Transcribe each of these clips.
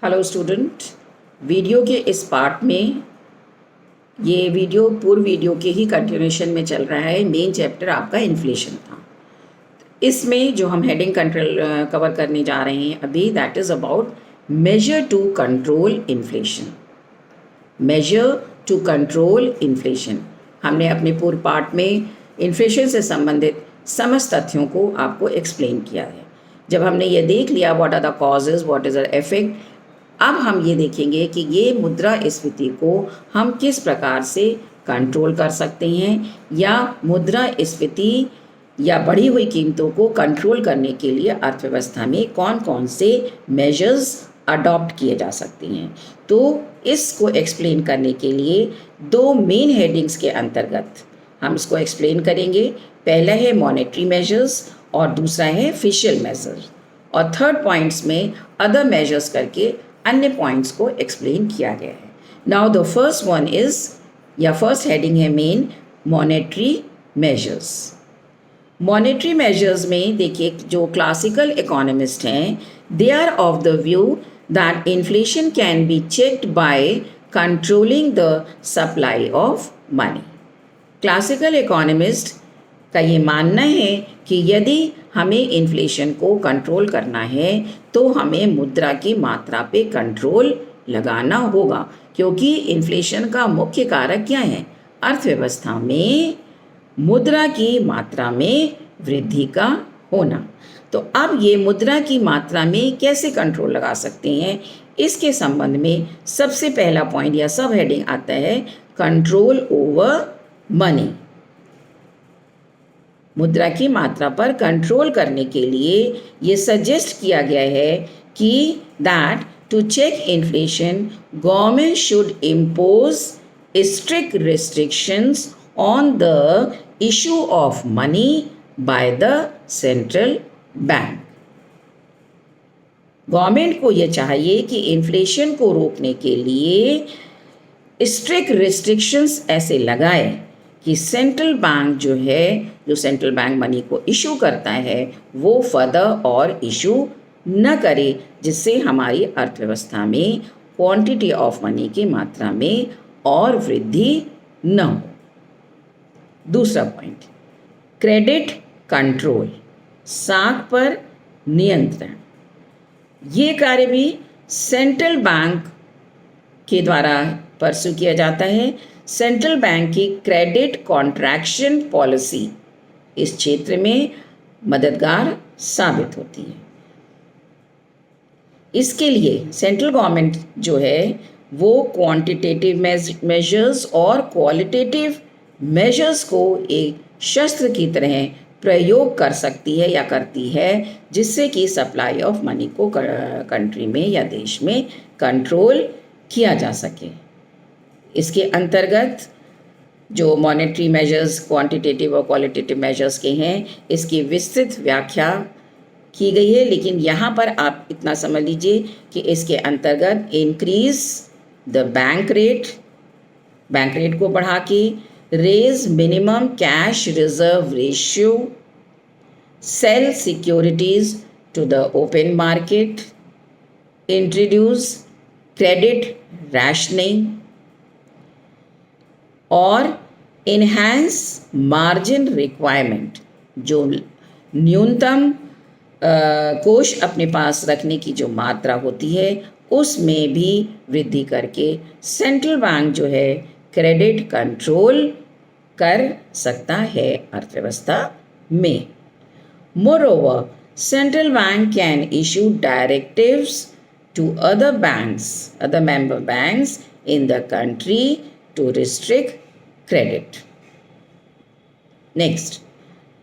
Hello student, video के इस part में ये वीडियो पूर्व वीडियो के ही कंटिन्यूएशन में चल रहा है। मेन चैप्टर आपका इन्फ्लेशन था। इसमें जो हम हेडिंग कंट्रोल कवर करने जा रहे हैं अभी, that is about major to control inflation. Major to control inflation. हमने अपने पूर्व पार्ट में इन्फ्लेशन से संबंधित समस्त तथ्यों को आपको एक्सप्लेन किया है। जब हमने ये देख लिया what are the causes, what is the effect, अब हम ये देखेंगे कि ये मुद्रास्फीति को हम किस प्रकार से कंट्रोल कर सकते हैं, या मुद्रास्फीति या बढ़ी हुई कीमतों को कंट्रोल करने के लिए अर्थव्यवस्था में कौन कौन से मेजर्स अडॉप्ट किए जा सकते हैं। तो इसको एक्सप्लेन करने के लिए दो मेन हेडिंग्स के अंतर्गत हम इसको एक्सप्लेन करेंगे। पहला है मॉनेटरी मेजर्स और दूसरा है फिशल मेजर्स, और थर्ड पॉइंट्स में अदर मेजर्स करके अन्य पॉइंट्स को एक्सप्लेन किया गया है। Now the first one is, या फर्स्ट हेडिंग है main monetary measures. Monetary measures में देखिए, जो क्लासिकल इकोनॉमिस्ट हैं, they are of the view that inflation can be checked by controlling the supply of money. Classical economist का ये मानना है कि यदि हमें इन्फ्लेशन को कंट्रोल करना है तो हमें मुद्रा की मात्रा पे कंट्रोल लगाना होगा, क्योंकि इन्फ्लेशन का मुख्य कारक क्या है? अर्थव्यवस्था में मुद्रा की मात्रा में वृद्धि का होना। तो अब ये मुद्रा की मात्रा में कैसे कंट्रोल लगा सकते हैं, इसके संबंध में सबसे पहला पॉइंट या सब हेडिंग आता है कंट्रोल ओवर मनी। मुद्रा की मात्रा पर कंट्रोल करने के लिए ये सजेस्ट किया गया है कि that to check inflation government should impose strict restrictions on the issue of money by the central bank. Government को ये चाहिए कि इन्फ्लेशन को रोकने के लिए स्ट्रिक्ट रिस्ट्रिक्शंस ऐसे लगाए कि सेंट्रल बैंक जो है, जो सेंट्रल बैंक मनी को इशू करता है, वो फर्दर और इशू न करे, जिससे हमारी अर्थव्यवस्था में क्वांटिटी ऑफ मनी की मात्रा में और वृद्धि न हो। दूसरा पॉइंट, क्रेडिट कंट्रोल, साख पर नियंत्रण। ये कार्य भी सेंट्रल बैंक के द्वारा परस्यू किया जाता है। सेंट्रल बैंक की क्रेडिट कॉन्ट्रैक्शन पॉलिसी इस क्षेत्र में मददगार साबित होती है। इसके लिए सेंट्रल गवर्नमेंट जो है वो क्वांटिटेटिव मेजर्स और क्वालिटेटिव मेजर्स को एक शस्त्र की तरह प्रयोग कर सकती है या करती है, जिससे कि सप्लाई ऑफ मनी को कंट्री में या देश में कंट्रोल किया जा सके। इसके अंतर्गत जो मॉनेटरी मेजर्स क्वांटिटेटिव और क्वालिटेटिव मेजर्स के हैं, इसकी विस्तृत व्याख्या की गई है, लेकिन यहाँ पर आप इतना समझ लीजिए कि इसके अंतर्गत इंक्रीज द बैंक रेट को बढ़ा के, raise minimum cash reserve ratio, sell securities to the open market, introduce credit rationing और इन्हेंस मार्जिन रिक्वायरमेंट, जो न्यूनतम कोष अपने पास रखने की जो मात्रा होती है उसमें भी वृद्धि करके सेंट्रल बैंक जो है क्रेडिट कंट्रोल कर सकता है अर्थव्यवस्था में। Moreover, central bank can issue directives to other banks, other member banks in the country to restrict credit. Next,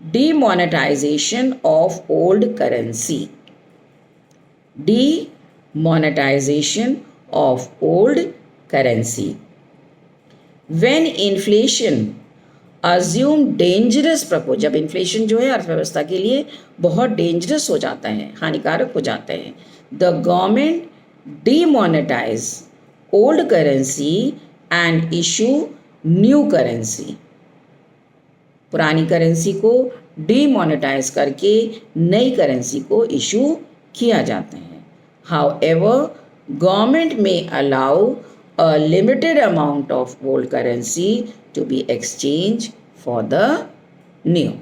demonetization of old currency. Demonetization of old currency. When inflation assume dangerous proportion, जब inflation जो है अर्थव्यवस्था के लिए बहुत dangerous हो जाता है, हानिकारक हो जाता है, the government demonetize old currency and issue new currency. पुरानी करेंसी को डीमोनेटाइज करके नई करेंसी को इशू किया जाता है। However, government may allow a limited amount of old currency to be exchanged for the new.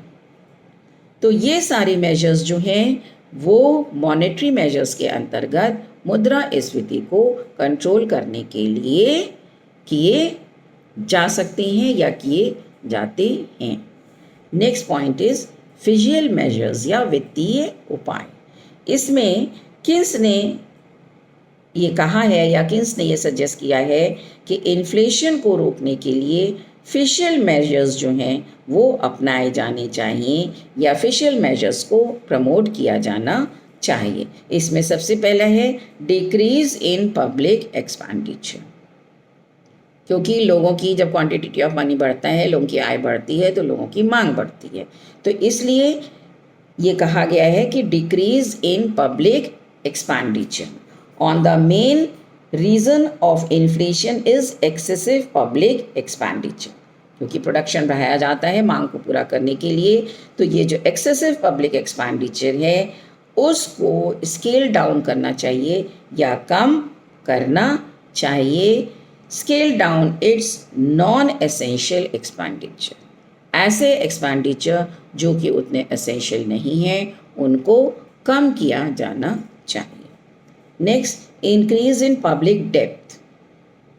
तो ये सारे मेजर्स जो हैं वो मॉनेटरी मेजर्स के अंतर्गत मुद्रास्फीति को कंट्रोल करने के लिए किए जा सकते हैं या किए जाते हैं. Next point is physical measures या वित्तीय उपाय. इसमें किन्स ने ये कहा है या किन्स ने ये सजेस्ट किया है कि इन्फ्लेशन को रोकने के लिए फिजिकल मेजर्स जो हैं वो अपनाए जाने चाहिए या फिजिकल मेजर्स को प्रमोट किया जाना चाहिए. इसमें सबसे पहला है डिक्रीज इन पब्लिक एक्सपेंडिचर. क्योंकि लोगों की जब क्वांटिटी ऑफ मनी बढ़ता है, लोगों की आय बढ़ती है, तो लोगों की मांग बढ़ती है. तो इसलिए ये कहा गया है कि decrease in public expenditure. On the main reason of inflation is excessive public expenditure. क्योंकि प्रोडक्शन बढ़ाया जाता है मांग को पूरा करने के लिए, तो ये जो एक्सेसिव पब्लिक एक्सपेंडिचर है उसको स्केल डाउन करना चाहिए या कम करना चाहिए. Scale down it's non essential expenditure. ऐसे एक्सपेंडिचर जो कि उतने एसेंशियल नहीं हैं उनको कम किया जाना चाहिए. Next increase in public depth.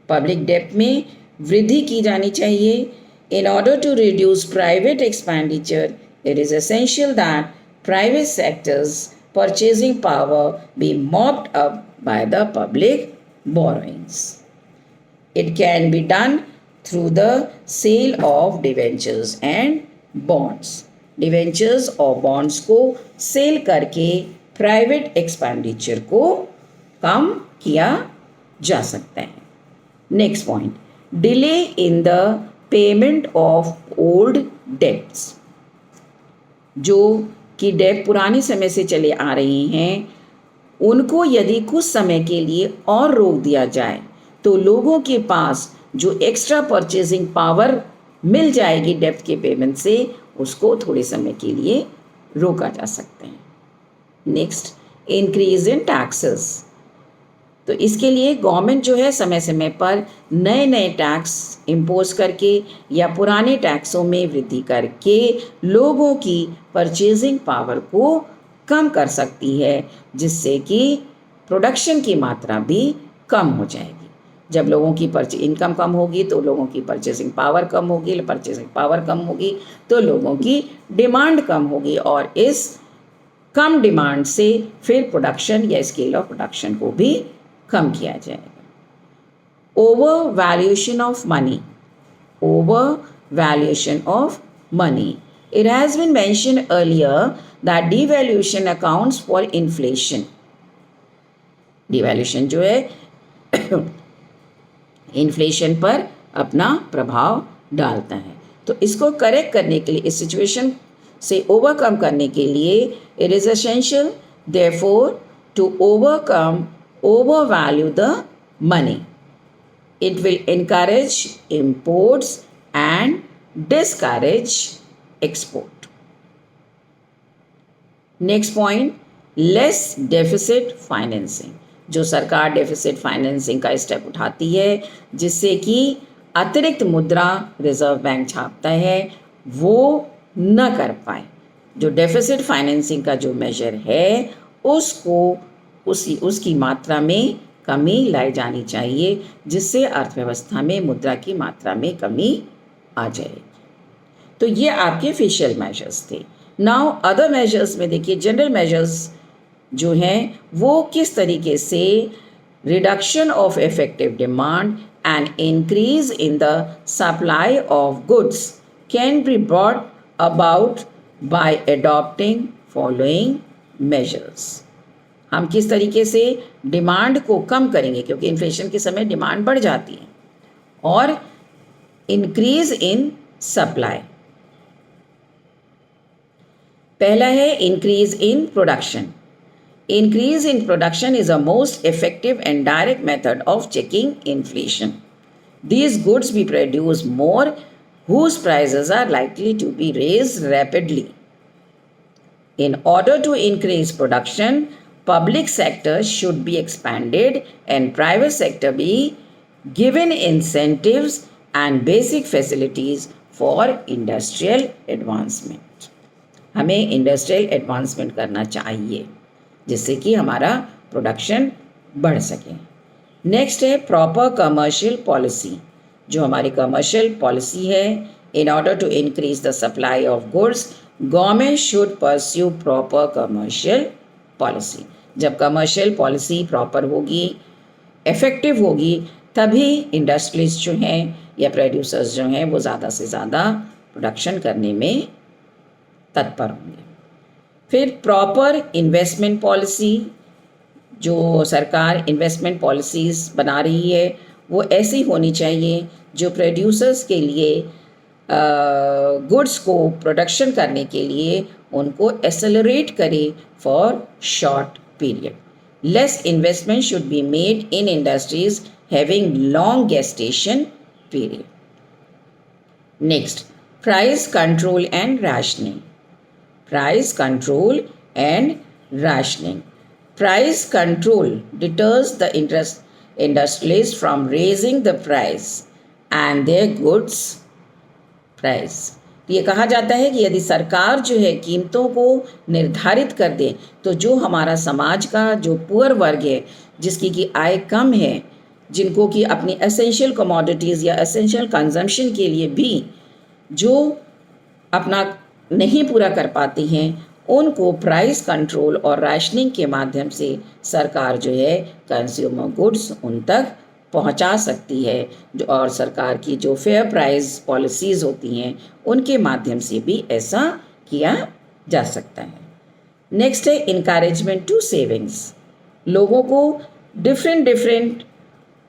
Public depth में वृद्धि की जानी चाहिए. In order to reduce private expenditure it is essential that private sectors purchasing power be mopped up by the public borrowings. It can be done through the sale of debentures and bonds. Debentures और bonds को cell करके private expenditure को कम किया जा सकता है. Next point delay in the payment of old debts. जो कि डेट पुराने समय से चले आ रही हैं उनको यदि कुछ समय के लिए और रोक दिया जाए तो लोगों के पास जो एक्स्ट्रा परचेजिंग पावर मिल जाएगी डेब्ट के पेमेंट से उसको थोड़े समय के लिए रोका जा सकते हैं. नेक्स्ट इंक्रीज इन टैक्सेस. तो इसके लिए गवर्नमेंट जो है समय समय पर नए नए टैक्स इम्पोज करके या पुराने टैक्सों में वृद्धि करके लोगों की परचेजिंग पावर को कम कर सकती है, जिससे कि प्रोडक्शन की मात्रा भी कम हो जाएगी. जब लोगों की इनकम कम होगी तो लोगों की परचेजिंग पावर कम होगी. परचेजिंग पावर कम होगी तो लोगों की डिमांड कम होगी और इस कम डिमांड से फिर प्रोडक्शन या स्केल ऑफ प्रोडक्शन को भी कम किया जाएगा. Over valuation of money. Over valuation of money. It has been mentioned earlier that devaluation accounts for inflation. Devaluation जो है इन्फ्लेशन पर अपना प्रभाव डालता है. तो इसको करेक्ट करने के लिए, इस सिचुएशन से ओवरकम करने के लिए it is essential therefore to overvalue the money. It will encourage imports and discourage export. Next point, less deficit financing. जो सरकार डेफिसिट फाइनेंसिंग का स्टेप उठाती है जिससे कि अतिरिक्त मुद्रा रिजर्व बैंक छापता है वो न कर पाए. जो डेफिसिट फाइनेंसिंग का जो मेजर है उसको उसकी मात्रा में कमी लाई जानी चाहिए जिससे अर्थव्यवस्था में मुद्रा की मात्रा में कमी आ जाएगी. तो ये आपके फेशियल मेजर्स थे. नाउ अदर मेजर्स में देखिए जनरल मेजर्स जो हैं वो किस तरीके से reduction of effective demand and increase in the supply of goods can be brought about by adopting following measures. हम किस तरीके से डिमांड को कम करेंगे क्योंकि इन्फ्लेशन के समय डिमांड बढ़ जाती है और इंक्रीज इन सप्लाई. पहला है increase in production. Increase in production is a most effective and direct method of checking inflation. These goods B produce more whose prices are likely to be raised rapidly. In order to increase production, public sector should be expanded and private sector be given incentives and basic facilities for industrial advancement. हमें industrial advancement करना चाहिए जिससे कि हमारा production बढ़ सके. Next है proper commercial policy. जो हमारी कमर्शियल पॉलिसी है, in order to increase the supply of goods government should pursue proper commercial policy. जब कमर्शियल पॉलिसी प्रॉपर होगी, इफ़ेक्टिव होगी, तभी इंडस्ट्रीज जो हैं या प्रोड्यूसर्स जो हैं वो ज़्यादा से ज़्यादा प्रोडक्शन करने में तत्पर होंगे. फिर प्रॉपर इन्वेस्टमेंट पॉलिसी. जो सरकार इन्वेस्टमेंट पॉलिसीज़ बना रही है वो ऐसी होनी चाहिए जो प्रोड्यूसर्स के लिए गुड्स को प्रोडक्शन करने के लिए उनको एक्सेलरेट करे for short period. Less investment should be made in industries having long gestation period. Next, price control and rationing. Price control and rationing. Price control deters the industrialists from raising the price and their goods price. ये कहा जाता है कि यदि सरकार जो है कीमतों को निर्धारित कर दे तो जो हमारा समाज का जो पुअर वर्ग है, जिसकी की आय कम है, जिनको कि अपनी एसेंशियल कमोडिटीज़ या एसेंशियल कंजम्पशन के लिए भी जो अपना नहीं पूरा कर पाती हैं, उनको प्राइस कंट्रोल और राशनिंग के माध्यम से सरकार जो है कंज्यूमर गुड्स उन तक पहुंचा सकती है. और सरकार की जो फेयर प्राइस पॉलिसीज़ होती हैं उनके माध्यम से भी ऐसा किया जा सकता है. नेक्स्ट है इनकरेजमेंट टू सेविंग्स. लोगों को डिफरेंट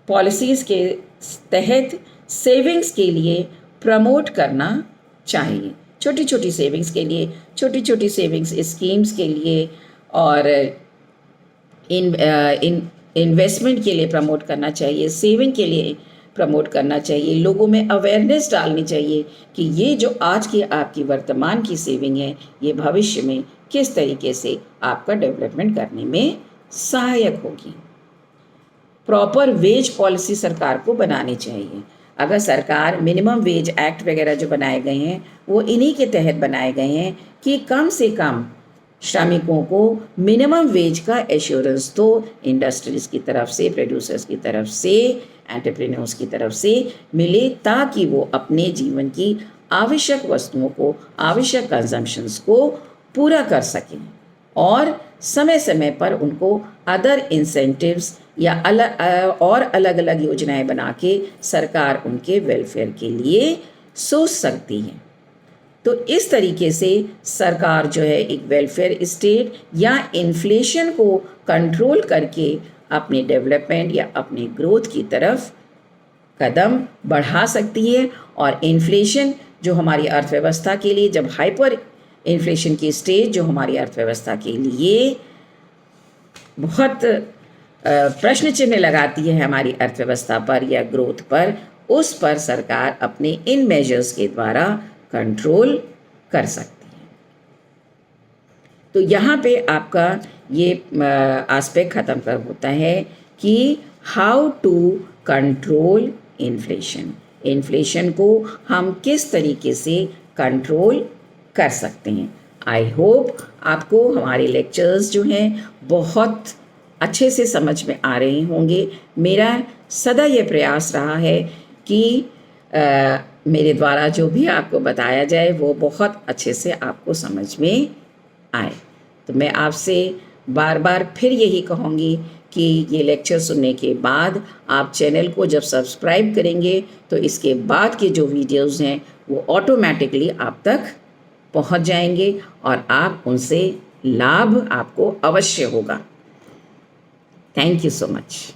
पॉलिसीज़ के तहत सेविंग्स के लिए प्रमोट करना चाहिए. छोटी छोटी सेविंग्स के लिए, छोटी छोटी सेविंग्स स्कीम्स के लिए और इन्वेस्टमेंट के लिए प्रमोट करना चाहिए, सेविंग के लिए प्रमोट करना चाहिए. लोगों में अवेयरनेस डालनी चाहिए कि ये जो आज की आपकी वर्तमान की सेविंग है ये भविष्य में किस तरीके से आपका डेवलपमेंट करने में सहायक होगी. प्रॉपर वेज पॉलिसी सरकार को बनानी चाहिए. अगर सरकार मिनिमम वेज एक्ट वगैरह जो बनाए गए हैं वो इन्हीं के तहत बनाए गए हैं कि कम से कम श्रमिकों को मिनिमम वेज का एश्योरेंस तो इंडस्ट्रीज की तरफ से, प्रोड्यूसर्स की तरफ से, एंटरप्रेन्योर्स की तरफ से मिले, ताकि वो अपने जीवन की आवश्यक वस्तुओं को, आवश्यक कंजम्पशंस को पूरा कर सकें और समय समय पर उनको अदर इंसेंटिव्स या अलग अलग योजनाएं बना के सरकार उनके वेलफेयर के लिए सोच सकती है. तो इस तरीके से सरकार जो है एक वेलफेयर स्टेट या इन्फ्लेशन को कंट्रोल करके अपने डेवलपमेंट या अपने ग्रोथ की तरफ कदम बढ़ा सकती है. और इन्फ्लेशन जो हमारी अर्थव्यवस्था के लिए, जब हाइपर इन्फ्लेशन की स्टेज जो हमारी अर्थव्यवस्था के लिए बहुत प्रश्न चिन्ह लगाती है हमारी अर्थव्यवस्था पर या ग्रोथ पर, उस पर सरकार अपने इन मेजर्स के द्वारा कंट्रोल कर सकती है. तो यहाँ पे आपका ये एस्पेक्ट ख़त्म कर होता है कि how to control inflation. Inflation को हम किस तरीके से कंट्रोल कर सकते हैं. आई होप आपको हमारे लेक्चर्स जो हैं बहुत अच्छे से समझ में आ रहे होंगे. मेरा सदा ये प्रयास रहा है कि मेरे द्वारा जो भी आपको बताया जाए वो बहुत अच्छे से आपको समझ में आए. तो मैं आपसे बार बार फिर यही कहूँगी कि ये लेक्चर सुनने के बाद आप चैनल को जब सब्सक्राइब करेंगे तो इसके बाद के जो वीडियोज़ हैं वो ऑटोमेटिकली आप तक पहुँच जाएंगे और आप उनसे लाभ आपको अवश्य होगा. Thank you so much.